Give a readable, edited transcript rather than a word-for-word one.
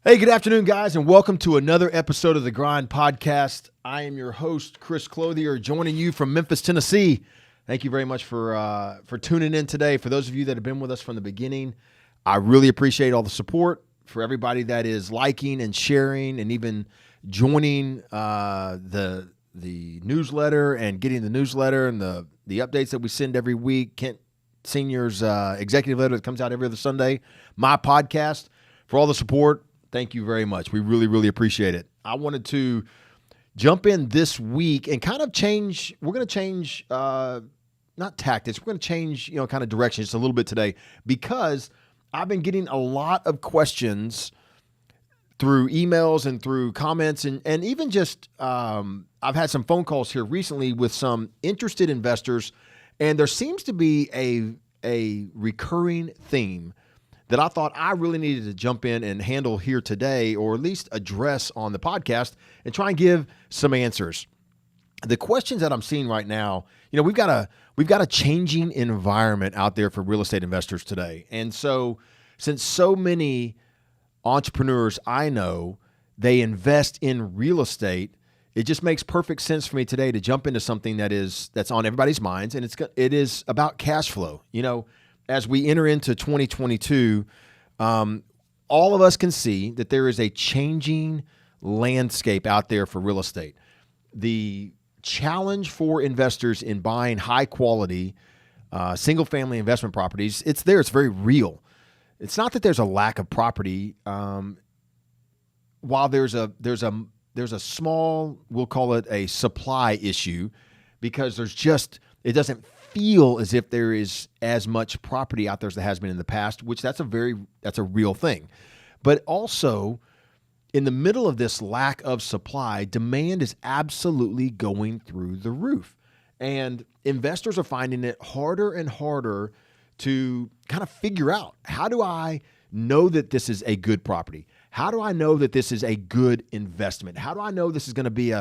Hey, good afternoon, guys, and welcome to another episode of the Grind Podcast. I am your host, Chris Clothier, joining you from Memphis, Tennessee. Thank you very much for tuning in today. For those of you that have been with us from the beginning, I really appreciate all the support. For everybody that is liking and sharing and even joining the newsletter and getting the newsletter and the updates that we send every week, Kent Senior's executive letter that comes out every other Sunday, my podcast, for all the support. Thank you very much. We really, really appreciate it. I wanted to jump in this week and kind of change. We're going to change, not tactics. We're going to change, kind of direction just a little bit today because I've been getting a lot of questions through emails and through comments and even just I've had some phone calls here recently with some interested investors, and there seems to be a recurring theme that I thought I really needed to jump in and handle here today, or at least address on the podcast and try and give some answers. The questions that I'm seeing right now, we've got a changing environment out there for real estate investors today. And so since so many entrepreneurs I know, they invest in real estate, it just makes perfect sense for me today to jump into something that's on everybody's minds, and it is about cash flow. As we enter into 2022, all of us can see that there is a changing landscape out there for real estate. The challenge for investors in buying high quality, single-family investment properties, it's there. It's very real. It's not that there's a lack of property. While there's a small, we'll call it a supply issue, because it doesn't feel as if there is as much property out there as there has been in the past, which that's a real thing. But also, in the middle of this lack of supply, demand is absolutely going through the roof. And investors are finding it harder and harder to kind of figure out, how do I know that this is a good property? How do I know that this is a good investment? How do I know this is going to be a